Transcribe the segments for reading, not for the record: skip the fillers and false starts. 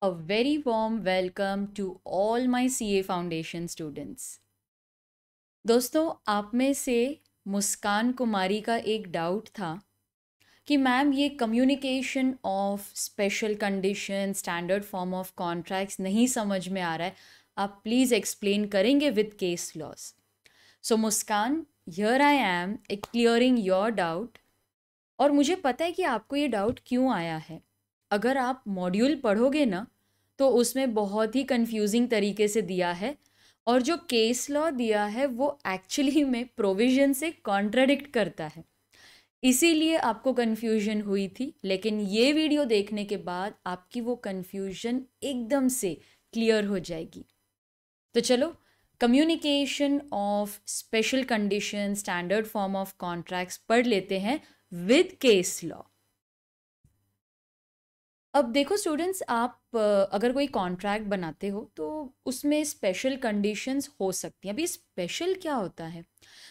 A very warm welcome to all my CA Foundation students. दोस्तों, आप में से मुस्कान कुमारी का एक डाउट था कि मैम ये communication of special condition standard form of contracts नहीं समझ में आ रहा है, आप प्लीज़ एक्सप्लेन करेंगे with case laws. So Muskan, here I am clearing your doubt. और मुझे पता है कि आपको ये डाउट क्यों आया है. अगर आप मॉड्यूल पढ़ोगे ना तो उसमें बहुत ही कंफ्यूजिंग तरीके से दिया है और जो केस लॉ दिया है वो एक्चुअली में प्रोविजन से कॉन्ट्राडिक्ट करता है, इसीलिए आपको कन्फ्यूजन हुई थी. लेकिन ये वीडियो देखने के बाद आपकी वो कन्फ्यूजन एकदम से क्लियर हो जाएगी. तो चलो, communication of special condition standard form of contracts पढ़ लेते हैं विद केस लॉ. अब देखो स्टूडेंट्स, आप अगर कोई कॉन्ट्रैक्ट बनाते हो तो उसमें स्पेशल कंडीशंस हो सकती हैं. अभी स्पेशल क्या होता है?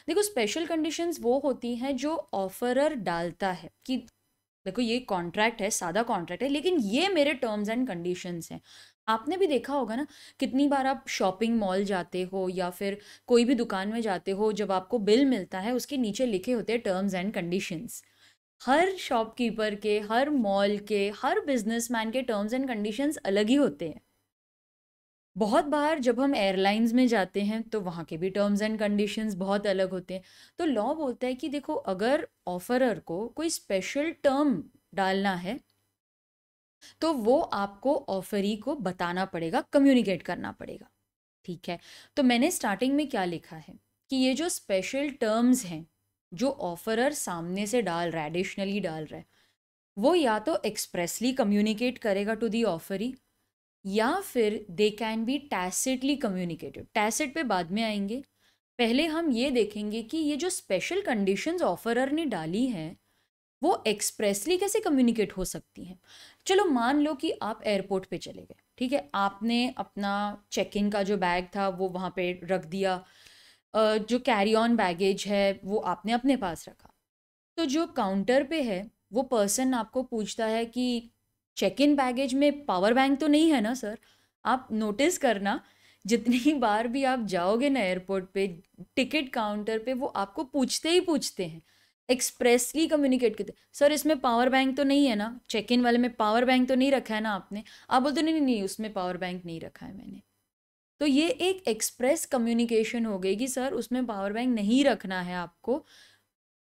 देखो, स्पेशल कंडीशंस वो होती हैं जो ऑफरर डालता है कि देखो ये कॉन्ट्रैक्ट है, सादा कॉन्ट्रैक्ट है, लेकिन ये मेरे टर्म्स एंड कंडीशंस हैं. आपने भी देखा होगा ना, कितनी बार आप शॉपिंग मॉल जाते हो या फिर कोई भी दुकान में जाते हो, जब आपको बिल मिलता है उसके नीचे लिखे होते हैं terms and conditions. Her shopkeeper के, हर मॉल के, हर बिजनेसमैन के टर्म्स एंड कंडीशंस अलग ही होते हैं. बहुत बार जब हम एयरलाइंस में जाते हैं तो वहाँ के भी टर्म्स एंड कंडीशंस बहुत अलग होते हैं. तो लॉ बोलता है कि देखो, अगर ऑफरर को कोई स्पेशल टर्म डालना है तो वो आपको ऑफरी को बताना पड़ेगा, कम्युनिकेट करना पड़ेगा. ठीक है, तो मैंने स्टार्टिंग में क्या लिखा है कि ये जो स्पेशल टर्म्स हैं जो ऑफरर सामने से डाल रहा है, एडिशनली डाल रहा है, वो या तो एक्सप्रेसली कम्युनिकेट करेगा टू दी ऑफरी या फिर they can be tacitly communicated. Tacit पे बाद में आएंगे. पहले हम ये देखेंगे कि ये जो स्पेशल कंडीशंस ऑफरर ने डाली हैं वो एक्सप्रेसली कैसे कम्युनिकेट हो सकती हैं. चलो मान लो कि आप एयरपोर्ट पे चले गए. ठीक है, आपने अपना चेक इन का जो बैग था वो वहाँ पे रख दिया. जो कैरी ऑन बैगेज है वो आपने अपने पास रखा. तो जो काउंटर पे है वो पर्सन आपको पूछता है कि चेक इन बैगेज में पावर बैंक तो नहीं है ना सर. आप नोटिस करना, जितनी बार भी आप जाओगे ना एयरपोर्ट पे, टिकट काउंटर पे वो आपको पूछते ही पूछते हैं, एक्सप्रेसली कम्युनिकेट करते, सर इसमें पावर बैंक तो नहीं है ना, चेक इन वाले में पावर बैंक तो नहीं रखा है ना आपने. आप बोलते नहीं नहीं नहीं, उसमें पावर बैंक नहीं रखा है मैंने. तो ये एक एक्सप्रेस कम्युनिकेशन हो गई कि सर उसमें पावर बैंक नहीं रखना है आपको.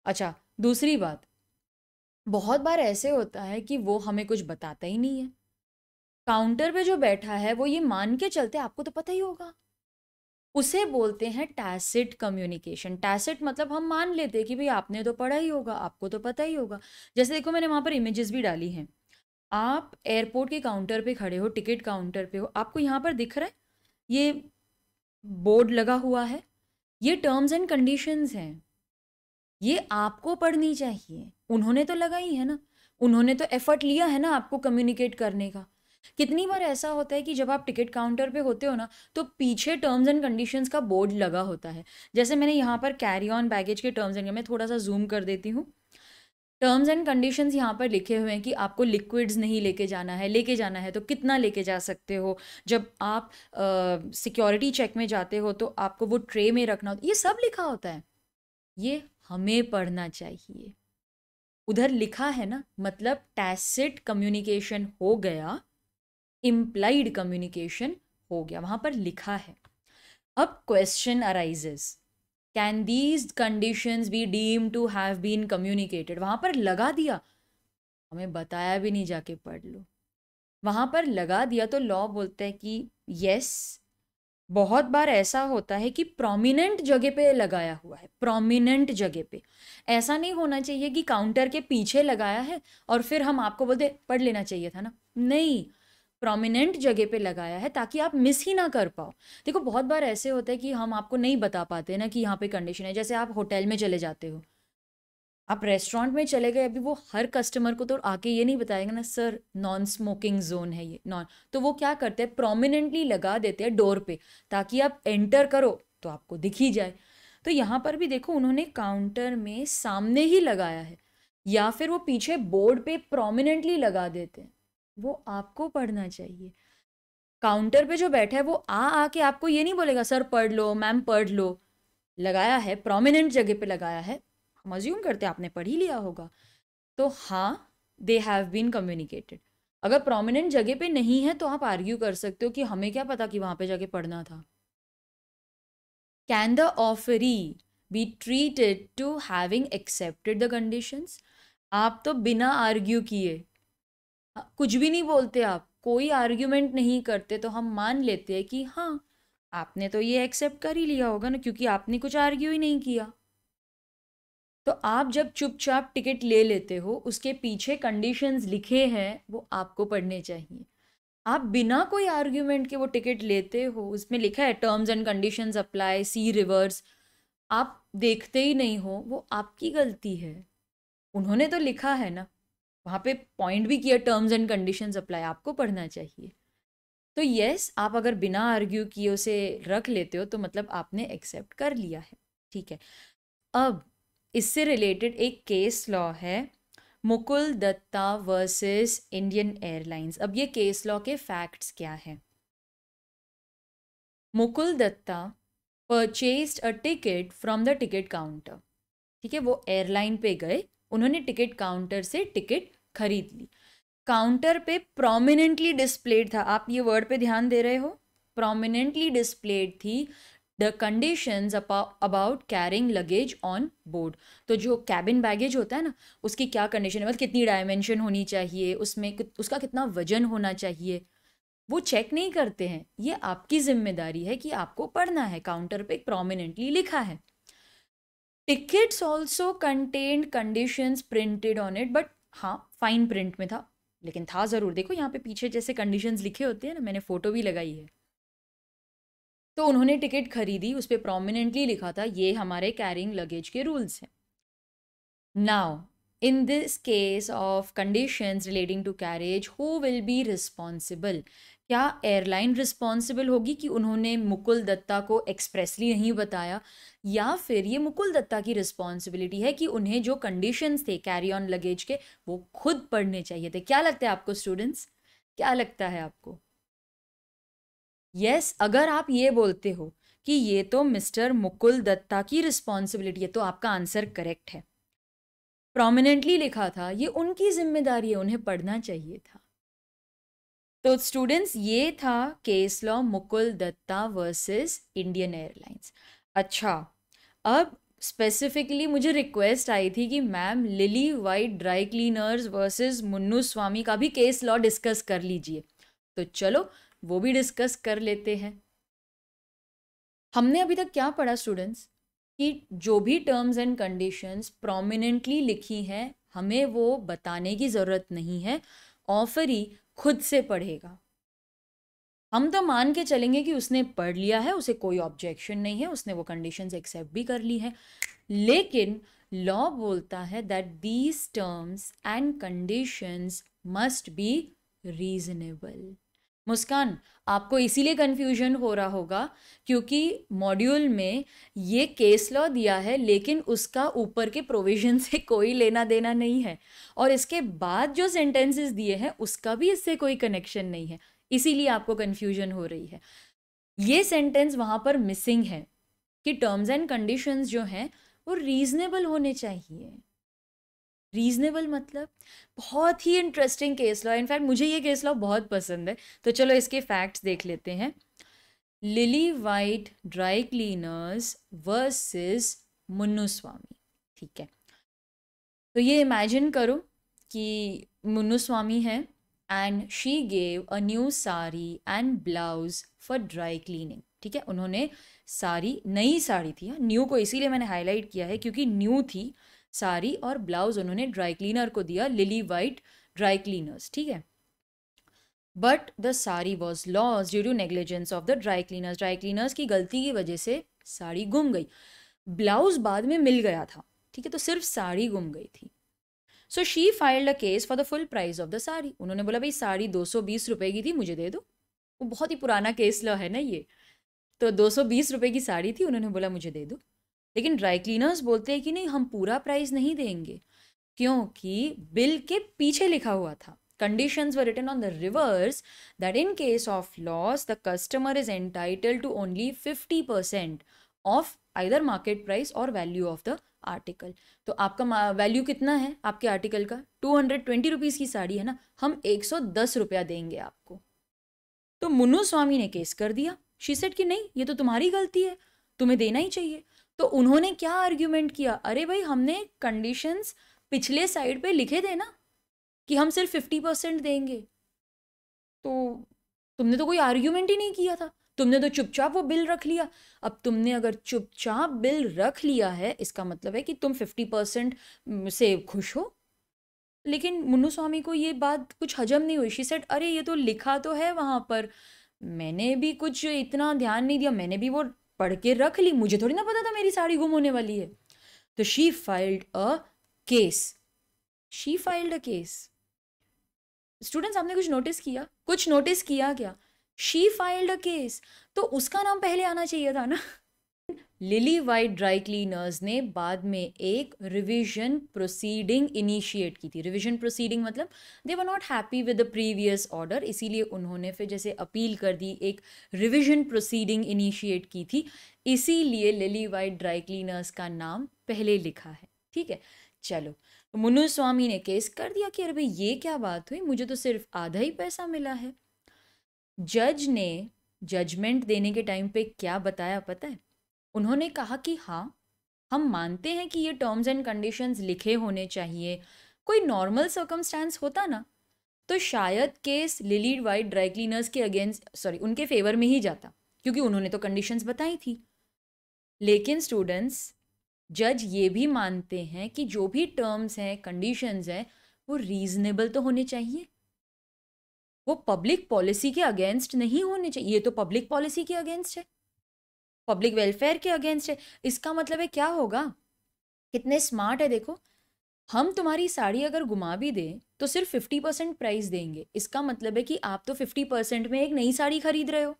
अच्छा, दूसरी बात, बहुत बार ऐसे होता है कि वो हमें कुछ बताता ही नहीं है. काउंटर पे जो बैठा है वो ये मान के चलते आपको तो पता ही होगा. उसे बोलते हैं टैसिट कम्युनिकेशन. टैसिट मतलब हम मान लेते हैं कि भाई आपने तो पढ़ा ही होगा, आपको तो पता ही होगा. जैसे देखो, मैंने वहाँ पर इमेजेस भी डाली हैं. आप एयरपोर्ट के काउंटर पे खड़े हो, टिकट काउंटर पे हो, आपको यहाँ पर दिख रहा है ये बोर्ड लगा हुआ है, ये टर्म्स एंड कंडीशंस हैं. ये आपको पढ़नी चाहिए. उन्होंने तो लगाई है ना, उन्होंने तो एफर्ट लिया है ना आपको कम्युनिकेट करने का. कितनी बार ऐसा होता है कि जब आप टिकट काउंटर पे होते हो ना तो पीछे टर्म्स एंड कंडीशंस का बोर्ड लगा होता है. जैसे मैंने यहाँ पर कैरी ऑन बैगेज के टर्म्स एंड, मैं थोड़ा सा जूम कर देती हूँ. टर्म्स एंड कंडीशंस यहाँ पर लिखे हुए हैं कि आपको लिक्विड्स नहीं लेके जाना है तो कितना लेके जा सकते हो. जब आप सिक्योरिटी चेक में जाते हो तो आपको वो ट्रे में रखना होता, ये सब लिखा होता है. ये हमें पढ़ना चाहिए. उधर लिखा है ना, मतलब टैसिट कम्युनिकेशन हो गया, इम्प्लाइड कम्युनिकेशन हो गया, वहां पर लिखा है. अब question arises, can these conditions be deemed to have been communicated. वहां पर लगा दिया, हमें बताया भी नहीं, जाके पढ़ लो. वहां पर लगा दिया तो लॉ बोलता है कि यस. बहुत बार ऐसा होता है कि प्रोमिनेंट जगह पे लगाया हुआ है, प्रोमिनेंट जगह पे. ऐसा नहीं होना चाहिए कि काउंटर के पीछे लगाया है और फिर हम आपको बोलते पढ़ लेना चाहिए था ना. नहीं, प्रोमिनेंट जगह पे लगाया है ताकि आप मिस ही ना कर पाओ. देखो, बहुत बार ऐसे होता है कि हम आपको नहीं बता पाते ना कि यहाँ पे कंडीशन है. जैसे आप होटल में चले जाते हो, आप रेस्टोरेंट में चले गए, अभी वो हर कस्टमर को तो आके ये नहीं बताएगा ना सर नॉन स्मोकिंग जोन है ये नॉन. तो वो क्या करते हैं, प्रोमिनेंटली लगा देते हैं डोर पे ताकि आप एंटर करो तो आपको दिख ही जाए. तो यहाँ पर भी देखो, उन्होंने काउंटर में सामने ही लगाया है या फिर वो पीछे बोर्ड पे प्रोमिनेंटली लगा देते हैं. वो आपको पढ़ना चाहिए. काउंटर पे जो बैठा है वो आके आपको ये नहीं बोलेगा सर पढ़ लो, मैम पढ़ लो। लगाया है, प्रोमिनेंट जगह पे लगाया है, हम अज्यूम करते हैं आपने पढ़ ही लिया होगा, तो हाँ, दे हैव बीन कम्युनिकेटेड। अगर प्रोमिनेंट जगह पे नहीं है तो आप आर्ग्यू कर सकते हो कि हमें क्या पता कि वहां पे जाके पढ़ना था। Can the offeree be treated to having accepted the conditions? आप तो बिना आर्ग्यू किए कुछ भी नहीं बोलते, आप कोई आर्ग्यूमेंट नहीं करते, तो हम मान लेते हैं कि हाँ, आपने तो ये एक्सेप्ट कर ही लिया होगा ना, क्योंकि आपने कुछ आर्ग्यू ही नहीं किया। तो आप जब चुपचाप टिकट ले लेते हो, उसके पीछे कंडीशंस लिखे हैं वो आपको पढ़ने चाहिए। आप बिना कोई आर्ग्यूमेंट के वो टिकट लेते हो, उसमें लिखा है terms and conditions apply, see reverse, आप देखते ही नहीं हो, वो आपकी गलती है। उन्होंने तो लिखा है ना, वहाँ पे पॉइंट भी किया टर्म्स एंड कंडीशंस अप्लाई, आपको पढ़ना चाहिए। तो यस, आप अगर बिना आर्ग्यू किए उसे रख लेते हो तो मतलब आपने एक्सेप्ट कर लिया है, ठीक है। अब इससे रिलेटेड एक केस लॉ है, Mukul Datta versus Indian Airlines. अब ये केस लॉ के फैक्ट्स क्या हैं? Mukul Datta purchased a ticket from the ticket counter, ठीक है, वो एयरलाइन पे गए, उन्होंने टिकट काउंटर से टिकट खरीद ली। काउंटर पे प्रोमिनेंटली डिस्प्लेड था, आप ये वर्ड पे ध्यान दे रहे हो, प्रोमिनेंटली डिस्प्लेड थी the conditions about carrying luggage on board. तो जो कैबिन बैगेज होता है ना, उसकी क्या कंडीशन है, मतलब कितनी डायमेंशन होनी चाहिए, उसमें उसका कितना वजन होना चाहिए, वो चेक नहीं करते हैं। ये आपकी जिम्मेदारी है कि आपको पढ़ना है, काउंटर पे प्रोमिनेंटली लिखा है। Tickets also contained conditions printed on it, but हाँ, फाइन प्रिंट में था, लेकिन था ज़रूर। देखो यहाँ पे पीछे जैसे कंडीशंस लिखे होते हैं ना, मैंने फ़ोटो भी लगाई है। तो उन्होंने टिकट खरीदी, उस पर प्रोमिनेंटली लिखा था ये हमारे कैरिंग लगेज के रूल्स हैं। Now in this case of conditions relating to carriage, who will be responsible? क्या एयरलाइन रिस्पॉन्सिबल होगी कि उन्होंने मुकुल दत्ता को एक्सप्रेसली नहीं बताया, या फिर ये मुकुल दत्ता की रिस्पॉन्सिबिलिटी है कि उन्हें जो कंडीशंस थे कैरी ऑन लगेज के वो खुद पढ़ने चाहिए थे? क्या लगता है आपको स्टूडेंट्स, क्या लगता है आपको? यस, अगर आप ये बोलते हो कि ये तो मिस्टर मुकुल दत्ता की रिस्पॉन्सिबिलिटी है, तो आपका आंसर करेक्ट है। प्रोमिनेंटली लिखा था, ये उनकी जिम्मेदारी है, उन्हें पढ़ना चाहिए था। तो स्टूडेंट्स, ये था case law Mukul Datta versus Indian Airlines. अच्छा, अब स्पेसिफिकली मुझे रिक्वेस्ट आई थी कि ma'am Lily White dry cleaners versus Munnu Swami का भी केस लॉ डिस्कस कर लीजिए, तो चलो वो भी डिस्कस कर लेते हैं। हमने अभी तक क्या पढ़ा स्टूडेंट्स, कि जो भी टर्म्स एंड कंडीशंस प्रोमिनेंटली लिखी हैं, हमें वो बताने की ज़रूरत नहीं है, ऑफरी खुद से पढ़ेगा। हम तो मान के चलेंगे कि उसने पढ़ लिया है, उसे कोई ऑब्जेक्शन नहीं है, उसने वो कंडीशंस एक्सेप्ट भी कर ली है, लेकिन लॉ बोलता है that these terms and conditions must be reasonable. Muskan, आपको इसीलिए कन्फ्यूजन हो रहा होगा क्योंकि मॉड्यूल में ये केस लॉ दिया है, लेकिन उसका ऊपर के प्रोविजन से कोई लेना देना नहीं है, और इसके बाद जो सेंटेंसेस दिए हैं उसका भी इससे कोई कनेक्शन नहीं है, इसीलिए आपको कन्फ्यूजन हो रही है। ये सेंटेंस वहाँ पर मिसिंग है कि टर्म्स एंड कंडीशंस जो हैं वो रीजनेबल होने चाहिए। रीजनेबल मतलब बहुत ही इंटरेस्टिंग केस लॉ, इनफैक्ट मुझे ये केस लॉ बहुत पसंद है। तो चलो इसके फैक्ट्स देख लेते हैं। Lily White dry cleaners versus Munnu Swami, ठीक है। तो ये इमेजिन करो कि मुन्नू स्वामी है and she gave a new sari and blouse for dry cleaning, ठीक है। उन्होंने साड़ी, नई साड़ी थी, न्यू को इसीलिए मैंने हाईलाइट किया है क्योंकि न्यू थी साड़ी, और ब्लाउज उन्होंने ड्राई क्लीनर को दिया, लिली वाइट ड्राई क्लीनर्स, ठीक है। But the sari was loss due to negligence of the dry cleaners, dry cleaners की गलती की वजह से साड़ी गुम गई। ब्लाउज बाद में मिल गया था, ठीक है, तो सिर्फ साड़ी गुम गई थी। So she filed a case for the full price of the sari. उन्होंने बोला भाई साड़ी 220 रुपए की थी, मुझे दे दो। वो बहुत ही पुराना केस लॉ है ना ये, तो 220 रुपए की साड़ी थी, उन्होंने बोला मुझे दे दो। लेकिन ड्राई क्लीनर्स बोलते हैं कि नहीं, हम पूरा प्राइस नहीं देंगे, क्योंकि बिल के पीछे लिखा हुआ था Conditions were written on the reverse that in case of loss, the customer is entitled to only 50% of either market price or value of the article. तो आपका वैल्यू कितना है आपके आर्टिकल का? 220 रुपीज़ की साड़ी है ना, हम 110 रुपया देंगे आपको। तो मुन्नू स्वामी ने केस कर दिया। शी सेड कि नहीं, ये तो तुम्हारी गलती है, तुम्हें देना ही चाहिए। तो उन्होंने क्या आर्ग्यूमेंट किया, अरे भाई हमने कंडीशंस पिछले साइड पे लिखे थे ना कि हम सिर्फ 50% देंगे, तो तुमने तो कोई आर्ग्यूमेंट ही नहीं किया था, तुमने तो चुपचाप वो बिल रख लिया। अब तुमने अगर चुपचाप बिल रख लिया है, इसका मतलब है कि तुम 50% से खुश हो। लेकिन मुन्नू स्वामी को ये बात कुछ हजम नहीं हुई। शी सेड अरे ये तो लिखा तो है वहाँ पर, मैंने भी कुछ इतना ध्यान नहीं दिया, मैंने भी वो पढ़ के रख ली, मुझे थोड़ी ना पता था मेरी साड़ी गुम होने वाली है। तो she filed a case. She filed a case. Students, आपने कुछ नोटिस किया? कुछ नोटिस किया क्या? शी फाइल्ड अ केस, तो उसका नाम पहले आना चाहिए था ना। लिली वाइट ड्राई क्लीनर्स ने बाद में एक रिविजन प्रोसीडिंग इनिशिएट की थी। रिविजन प्रोसीडिंग मतलब they were not happy with the previous order, इसीलिए उन्होंने फिर जैसे अपील कर दी, एक रिविजन प्रोसीडिंग इनिशिएट की थी, इसीलिए लिली वाइट ड्राई क्लीनर्स का नाम पहले लिखा है। ठीक है, चलो। मुन्नू स्वामी ने केस कर दिया कि अरे भाई ये क्या बात हुई, मुझे तो सिर्फ आधा ही पैसा मिला है। जज ने जजमेंट देने के टाइम पे क्या बताया पता है? उन्होंने कहा कि हाँ, हम मानते हैं कि ये टर्म्स एंड कंडीशंस लिखे होने चाहिए। कोई नॉर्मल सर्कमस्टांस होता ना तो शायद case lily White dry cleaners के अगेंस्ट, सॉरी, उनके फेवर में ही जाता, क्योंकि उन्होंने तो कंडीशंस बताई थी। लेकिन स्टूडेंट्स, जज ये भी मानते हैं कि जो भी टर्म्स हैं, कंडीशंस हैं, वो रीजनेबल तो होने चाहिए, वो पब्लिक पॉलिसी के अगेंस्ट नहीं होने चाहिए। ये तो पब्लिक पॉलिसी के अगेंस्ट है, पब्लिक वेलफेयर के अगेंस्ट है। इसका मतलब है क्या होगा? कितने स्मार्ट है देखो, हम तुम्हारी साड़ी अगर घुमा भी दें तो सिर्फ 50% प्राइस देंगे, इसका मतलब है कि आप तो 50% में एक नई साड़ी खरीद रहे हो।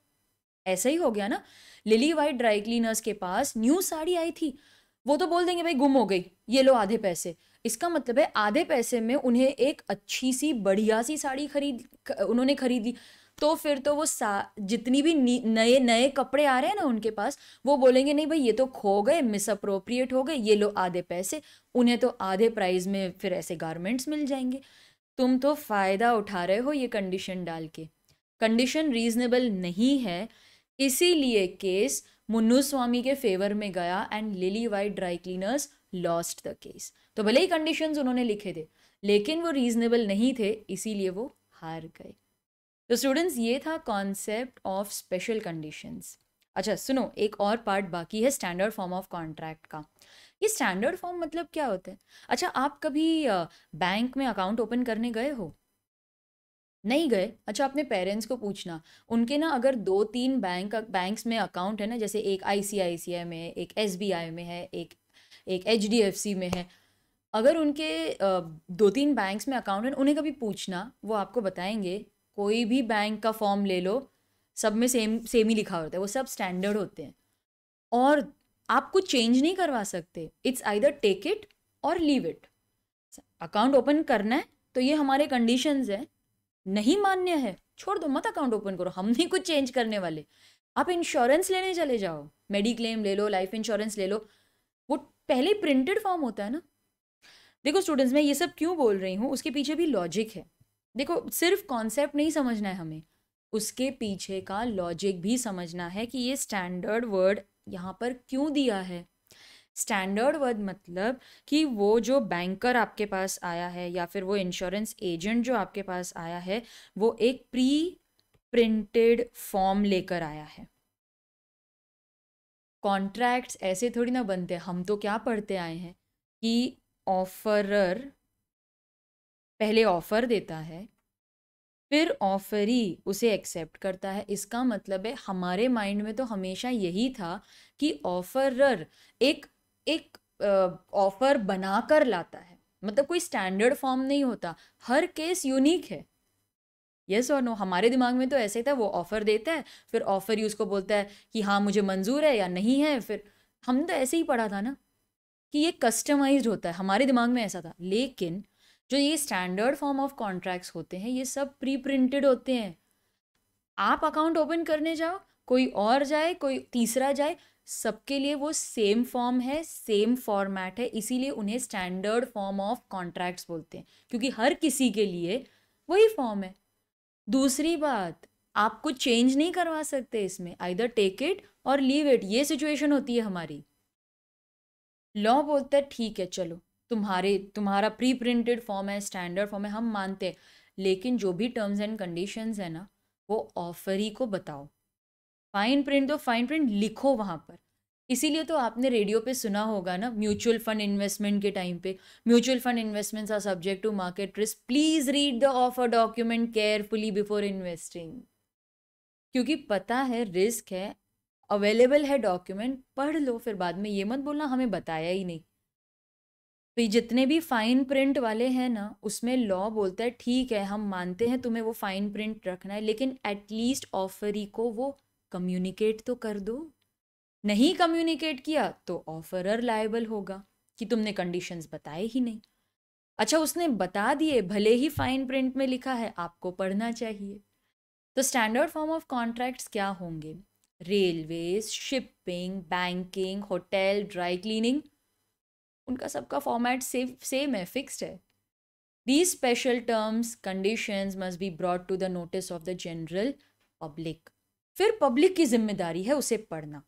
ऐसा ही हो गया ना। लिली वाइट ड्राई क्लीनर्स के पास न्यू साड़ी आई थी, वो तो बोल देंगे भाई गुम हो गई, ये लो आधे पैसे। इसका मतलब है आधे पैसे में उन्हें एक अच्छी सी बढ़िया सी साड़ी उन्होंने खरीदी। तो फिर तो वो जितनी भी नए नए कपड़े आ रहे हैं ना उनके पास, वो बोलेंगे नहीं भाई ये तो खो गए, मिस अप्रोप्रिएट हो गए, ये लो आधे पैसे। उन्हें तो आधे प्राइस में फिर ऐसे गारमेंट्स मिल जाएंगे। तुम तो फ़ायदा उठा रहे हो ये कंडीशन डाल के। कंडीशन रीजनेबल नहीं है, इसीलिए केस मुन्नू स्वामी के फेवर में गया and lily White dry cleaners lost the case. तो भले ही कंडीशंस उन्होंने लिखे थे, लेकिन वो रीजनेबल नहीं थे, इसीलिए वो हार गए। तो स्टूडेंट्स, ये था कॉन्सेप्ट ऑफ स्पेशल कंडीशंस। अच्छा सुनो, एक और पार्ट बाकी है स्टैंडर्ड फॉर्म ऑफ कॉन्ट्रैक्ट का। ये स्टैंडर्ड फॉर्म मतलब क्या होता है? अच्छा, आप कभी बैंक में अकाउंट ओपन करने गए हो? नहीं गए? अच्छा, अपने पेरेंट्स को पूछना, उनके ना अगर 2-3 बैंक्स में अकाउंट है ना, जैसे एक ICICI में है, एक SBI में है, एक HDFC में है, अगर उनके 2-3 बैंक्स में अकाउंट है, उन्हें कभी पूछना, वो आपको बताएंगे। कोई भी बैंक का फॉर्म ले लो, सब में सेम सेम ही लिखा होता है, वो सब स्टैंडर्ड होते हैं और आप कुछ चेंज नहीं करवा सकते। इट्स आइदर टेक इट और लीव इट। अकाउंट ओपन करना है तो ये हमारे कंडीशंस हैं, नहीं मान्य है छोड़ दो, मत अकाउंट ओपन करो, हम नहीं कुछ चेंज करने वाले। आप इंश्योरेंस लेने चले जाओ, मेडिक्लेम ले लो, लाइफ इंश्योरेंस ले लो, वो पहले प्रिंटेड फॉर्म होता है ना। देखो स्टूडेंट्स, मैं ये सब क्यों बोल रही हूँ, उसके पीछे भी लॉजिक है। देखो, सिर्फ कॉन्सेप्ट नहीं समझना है हमें, उसके पीछे का लॉजिक भी समझना है कि ये स्टैंडर्ड वर्ड यहाँ पर क्यों दिया है। स्टैंडर्ड वर्ड मतलब कि वो जो बैंकर आपके पास आया है या फिर वो इंश्योरेंस एजेंट जो आपके पास आया है, वो एक प्री प्रिंटेड फॉर्म लेकर आया है। कॉन्ट्रैक्ट्स ऐसे थोड़ी ना बनते। हम तो क्या पढ़ते आए हैं कि ऑफरर पहले ऑफर देता है, फिर ऑफरी उसे एक्सेप्ट करता है। इसका मतलब है हमारे माइंड में तो हमेशा यही था कि ऑफरर एक एक ऑफर बनाकर लाता है, मतलब कोई स्टैंडर्ड फॉर्म नहीं होता, हर केस यूनिक है। यस और नो? हमारे दिमाग में तो ऐसे था, वो ऑफर देता है, फिर ऑफर ही उसको बोलता है कि हाँ मुझे मंजूर है या नहीं है। फिर हमने तो ऐसे ही पढ़ा था ना कि ये कस्टमाइज्ड होता है, हमारे दिमाग में ऐसा था। लेकिन जो ये स्टैंडर्ड फॉर्म ऑफ कॉन्ट्रैक्ट्स होते हैं ये सब प्री प्रिंटेड होते हैं। आप अकाउंट ओपन करने जाओ, कोई और जाए, कोई तीसरा जाए, सबके लिए वो सेम फॉर्म है, सेम फॉर्मेट है, इसीलिए उन्हें स्टैंडर्ड फॉर्म ऑफ कॉन्ट्रैक्ट्स बोलते हैं, क्योंकि हर किसी के लिए वही फॉर्म है। दूसरी बात, आप कुछ चेंज नहीं करवा सकते इसमें, आइदर टेक इट और लीव इट, ये सिचुएशन होती है हमारी। लॉ बोलता है ठीक है चलो, तुम्हारा प्री प्रिंटेड फॉर्म है, स्टैंडर्ड फॉर्म है, हम मानते हैं, लेकिन जो भी टर्म्स एंड कंडीशंस है ना वो ऑफरी को बताओ। फाइन प्रिंट तो फाइन प्रिंट लिखो वहाँ पर। इसीलिए तो आपने रेडियो पे सुना होगा ना, म्यूचुअल फंड इन्वेस्टमेंट के टाइम पे, mutual fund investments are subject to market risk, please read the offer document carefully before investing. क्योंकि पता है रिस्क है, अवेलेबल है डॉक्यूमेंट, पढ़ लो, फिर बाद में ये मत बोलना हमें बताया ही नहीं। तो ये जितने भी फाइन प्रिंट वाले हैं ना, उसमें लॉ बोलता है ठीक है हम मानते हैं तुम्हें वो फाइन प्रिंट रखना है, लेकिन एटलीस्ट ऑफरी को वो कम्युनिकेट तो कर दो। नहीं कम्युनिकेट किया तो ऑफरर लायबल होगा कि तुमने कंडीशंस बताए ही नहीं। अच्छा उसने बता दिए, भले ही फाइन प्रिंट में लिखा है, आपको पढ़ना चाहिए। तो स्टैंडर्ड फॉर्म ऑफ कॉन्ट्रैक्ट्स क्या होंगे? Railways, shipping, banking, hotel, dry cleaning, उनका सबका फॉर्मेट सेम है, फिक्स्ड है। These special terms, conditions must be brought to the notice of the general public. फिर पब्लिक की जिम्मेदारी है उसे पढ़ना।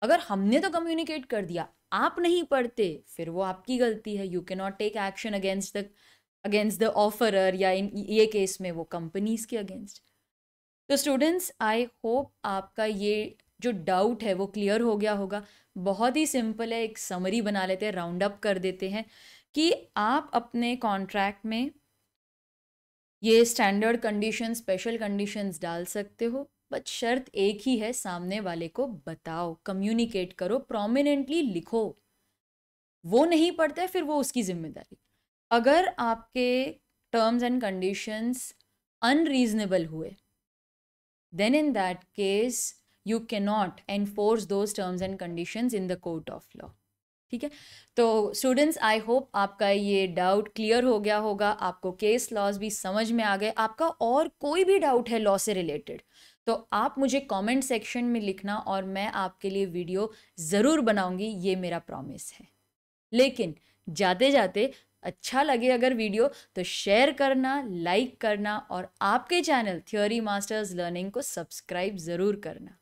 अगर हमने तो कम्युनिकेट कर दिया, आप नहीं पढ़ते, फिर वो आपकी गलती है। You can not take action against the offerer, या इन ये केस में वो कंपनीज के अगेंस्ट। तो स्टूडेंट्स आई होप आपका ये जो डाउट है वो क्लियर हो गया होगा। बहुत ही सिंपल है, एक समरी बना लेते हैं, राउंड अप कर देते हैं कि आप अपने कॉन्ट्रैक्ट में ये स्टैंडर्ड कंडीशन, स्पेशल कंडीशंस डाल सकते हो, बट शर्त एक ही है, सामने वाले को बताओ, कम्युनिकेट करो, प्रोमिनेंटली लिखो। वो नहीं पढ़ता है फिर वो उसकी जिम्मेदारी। अगर आपके टर्म्स एंड कंडीशंस अनरीजनेबल हुए, then in that case you cannot enforce those terms and conditions in the court of law। ठीक है, तो स्टूडेंट्स आई होप आपका ये डाउट क्लियर हो गया होगा, आपको केस लॉज भी समझ में आ गए। आपका और कोई भी डाउट है लॉ से रिलेटेड तो आप मुझे कमेंट सेक्शन में लिखना और मैं आपके लिए वीडियो ज़रूर बनाऊंगी, ये मेरा प्रॉमिस है। लेकिन जाते जाते अच्छा लगे अगर वीडियो तो शेयर करना, लाइक करना और आपके चैनल थियोरी मास्टर्स लर्निंग को सब्सक्राइब ज़रूर करना।